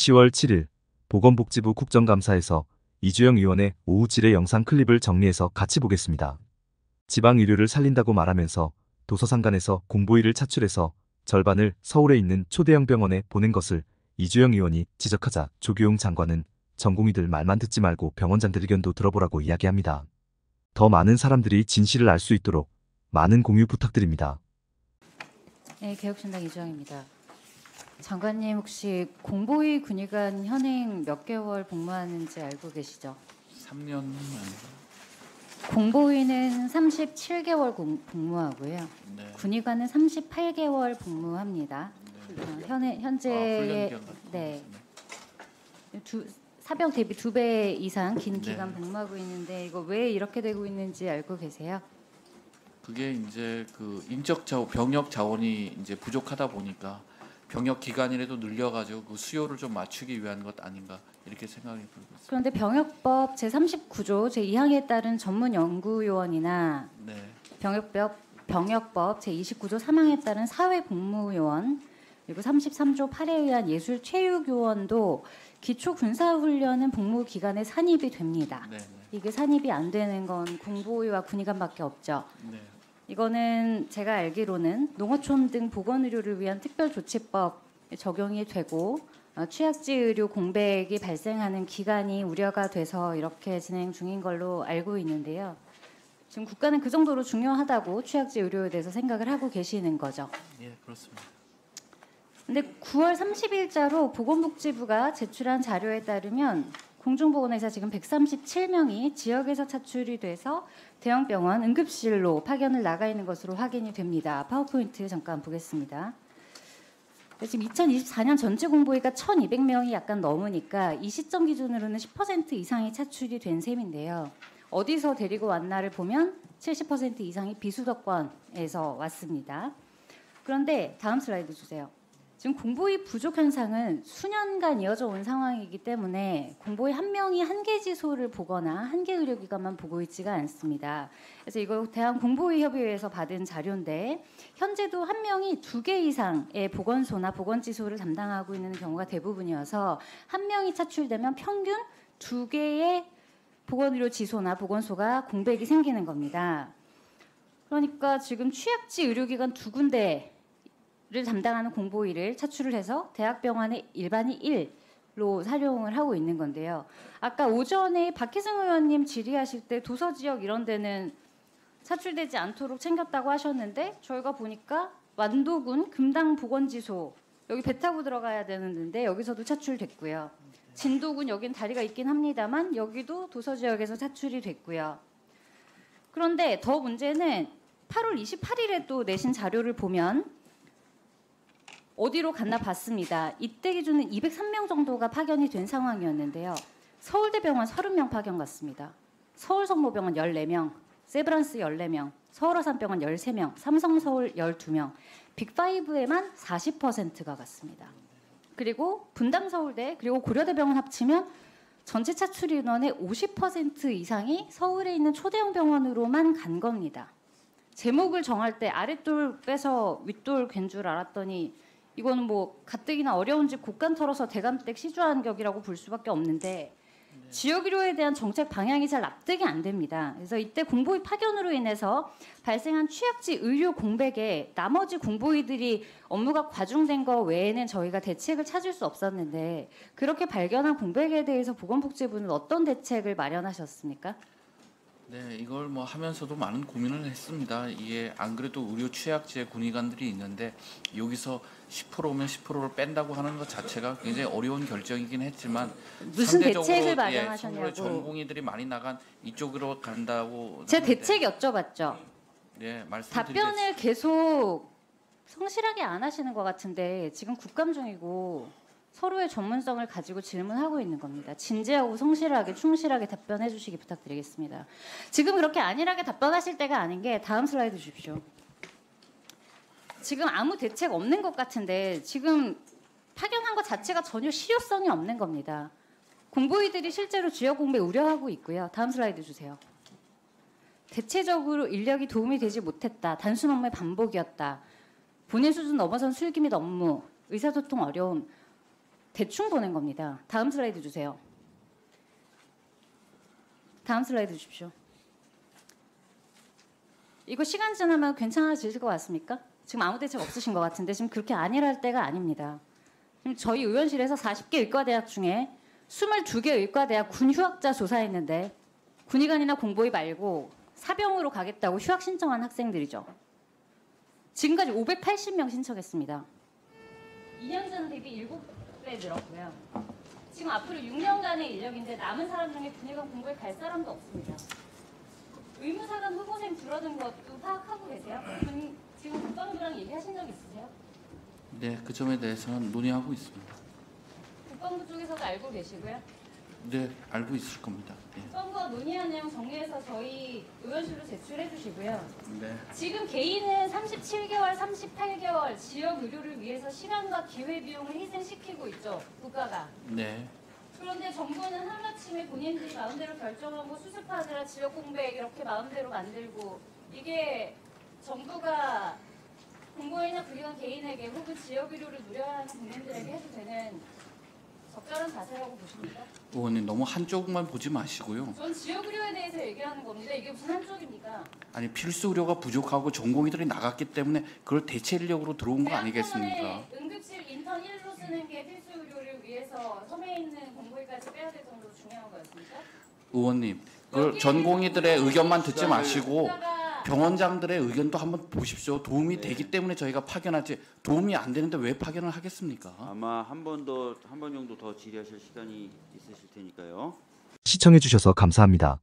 10월 7일 보건복지부 국정감사에서 이주영 의원의 오후 질의 영상 클립을 정리해서 같이 보겠습니다. 지방 의료를 살린다고 말하면서 도서상관에서 공보위를 차출해서 절반을 서울에 있는 초대형 병원에 보낸 것을 이주영 의원이 지적하자 조규용 장관은 전공의들 말만 듣지 말고 병원장들 의견도 들어보라고 이야기합니다. 더 많은 사람들이 진실을 알 수 있도록 많은 공유 부탁드립니다. 네, 개혁신당 이주영입니다. 장관님 혹시 공보위 군의관 현행 몇 개월 복무하는지 알고 계시죠? 3년 공보위는 37개월 복무하고요. 네. 군의관은 38개월 복무합니다. 현재의 훈련 기간 네. 사병 대비 2배 이상 긴 네. 기간 복무하고 있는데 이거 왜 이렇게 되고 있는지 알고 계세요? 그게 이제 그 병역 자원이 이제 부족하다 보니까 병역 기간이라도 늘려가지고 그 수요를 좀 맞추기 위한 것 아닌가 이렇게 생각이 들고 있습니다. 그런데 병역법 제39조 제2항에 따른 전문 연구요원이나 네. 병역법 제29조 3항에 따른 사회복무요원 그리고 33조 8에 의한 예술체육요원도 기초군사훈련은 복무 기간에 산입이 됩니다. 네. 이게 산입이 안 되는 건 공보위와 군의관밖에 없죠. 네. 이거는 제가 알기로는 농어촌 등 보건의료를 위한 특별조치법 적용이 되고 취약지 의료 공백이 발생하는 기간이 우려가 돼서 이렇게 진행 중인 걸로 알고 있는데요. 지금 국가는 그 정도로 중요하다고 취약지 의료에 대해서 생각을 하고 계시는 거죠. 예, 그렇습니다. 근데 9월 30일자로 보건복지부가 제출한 자료에 따르면 공중보건의사 지금 137명이 지역에서 차출이 돼서 대형병원 응급실로 파견을 나가 있는 것으로 확인이 됩니다. 파워포인트 잠깐 보겠습니다. 지금 2024년 전체 공보위가 1,200명이 약간 넘으니까 이 시점 기준으로는 10% 이상이 차출이 된 셈인데요. 어디서 데리고 왔나를 보면 70% 이상이 비수도권에서 왔습니다. 그런데 다음 슬라이드 주세요. 지금 공보위 부족 현상은 수년간 이어져 온 상황이기 때문에 공보위 한 명이 한 개 지소를 보거나 한 개 의료기관만 보고 있지가 않습니다. 그래서 이거 대한공보위협의회에서 받은 자료인데 현재도 한 명이 2개 이상의 보건소나 보건지소를 담당하고 있는 경우가 대부분이어서 한 명이 차출되면 평균 2개의 보건의료지소나 보건소가 공백이 생기는 겁니다. 그러니까 지금 취약지 의료기관 2군데 를 담당하는 공보위를 차출을 해서 대학병원의 일반이 1로 사용을 하고 있는 건데요. 아까 오전에 박희승 의원님 질의하실 때 도서지역 이런 데는 차출되지 않도록 챙겼다고 하셨는데 저희가 보니까 완도군 금당보건지소 여기 배 타고 들어가야 되는데 여기서도 차출됐고요. 진도군 여긴 다리가 있긴 합니다만 여기도 도서지역에서 차출이 됐고요. 그런데 더 문제는 8월 28일에 또 내신 자료를 보면 어디로 갔나 봤습니다. 이때 기준은 203명 정도가 파견이 된 상황이었는데요. 서울대병원 30명 파견 갔습니다. 서울성모병원 14명, 세브란스 14명, 서울어산병원 13명, 삼성서울 12명, 빅5에만 40%가 갔습니다. 그리고 분당서울대 그리고 고려대병원 합치면 전체 차출 인원의 50% 이상이 서울에 있는 초대형 병원으로만 간 겁니다. 제목을 정할 때 아랫돌 빼서 윗돌 괸 줄 알았더니 이거는 뭐 가뜩이나 어려운 집 곡간 털어서 대감댁 시주한 격이라고 볼 수밖에 없는데 지역의료에 대한 정책 방향이 잘 납득이 안 됩니다. 그래서 이때 공보위 파견으로 인해서 발생한 취약지 의료 공백에 나머지 공보위들이 업무가 과중된 거 외에는 저희가 대책을 찾을 수 없었는데 그렇게 발견한 공백에 대해서 보건복지부는 어떤 대책을 마련하셨습니까? 네, 이걸 뭐 하면서도 많은 고민을 했습니다. 이게 안 그래도 의료 취약지에 군의관들이 있는데 여기서 10%면 10%를 뺀다고 하는 것 자체가 굉장히 어려운 결정이긴 했지만 무슨 상대적으로, 대책을 서울에 마련하셨냐고. 전공의들이 많이 나간 이쪽으로 간다고. 제 대책 여쭤봤죠. 네, 답변을 계속 성실하게 안 하시는 것 같은데 지금 국감 중이고 서로의 전문성을 가지고 질문하고 있는 겁니다. 진지하고 성실하게 충실하게 답변해 주시기 부탁드리겠습니다. 지금 그렇게 안일하게 답변하실 때가 아닌 게 다음 슬라이드 주십시오. 지금 아무 대책 없는 것 같은데 지금 파견한 것 자체가 전혀 실효성이 없는 겁니다. 공보위들이 실제로 지역 공백 우려하고 있고요. 다음 슬라이드 주세요. 대체적으로 인력이 도움이 되지 못했다. 단순 업무의 반복이었다. 본인 수준 넘어선 술기 및 업무, 의사소통 어려움. 대충 보낸 겁니다. 다음 슬라이드 주세요. 다음 슬라이드 주십시오. 이거 시간 지나면 괜찮아질 것 같습니까? 지금 아무 대책 없으신 것 같은데 지금 그렇게 안일할 때가 아닙니다. 지금 저희 의원실에서 40개 의과대학 중에 22개 의과대학 군 휴학자 조사했는데 군의관이나 공보위 말고 사병으로 가겠다고 휴학 신청한 학생들이죠. 지금까지 580명 신청했습니다. 2년 전 대비 7배 늘었고요. 지금 앞으로 6년간의 인력인데 남은 사람 중에 군의관 공부에 갈 사람도 없습니다. 의무사관 후보생 줄어든 것도 파악하고 계세요? 지금 국방부랑 얘기하신 적 있으세요? 네, 그 점에 대해서는 논의하고 있습니다. 국방부 쪽에서도 알고 계시고요. 네, 알고 있을 겁니다. 네. 국방부와 논의한 내용 정리해서 저희 의원실로 제출해 주시고요. 네. 지금 개인은 37개월, 38개월 지역 의료를 위해서 시간과 기회 비용을 희생시키고 있죠. 국가가. 네. 그런데 정부는 하루아침에 본인들이 마음대로 결정하고 수습하느라 지역 공백 이렇게 마음대로 만들고 이게 정부가 공무원이나 군의관 개인에게 혹은 지역 의료를 누려야 하는 국민들에게 해도 되는 적절한 자세라고 보십니까? 의원님 너무 한쪽만 보지 마시고요. 전 지역 의료에 대해서 얘기하는 겁니다. 이게 무슨 한쪽입니까? 아니 필수 의료가 부족하고 전공의들이 나갔기 때문에 그걸 대체 인력으로 들어온 거 아니겠습니까? 대학병원에 응급실 인턴 1로 쓰는 게 필수 의료를 위해서 섬에 있는 공고위까지 빼야 될 정도로 중요한 거였습니까? 의원님, 그 전공의들의 의견만 듣지 마시고 국가가 병원장들의 의견도 한번 보십시오. 도움이 되기 때문에 저희가 파견하지 도움이 안 되는데 왜 파견을 하겠습니까? 아마 한 번 정도 더 질의하실 시간이 있으실 테니까요. 시청해주셔서 감사합니다.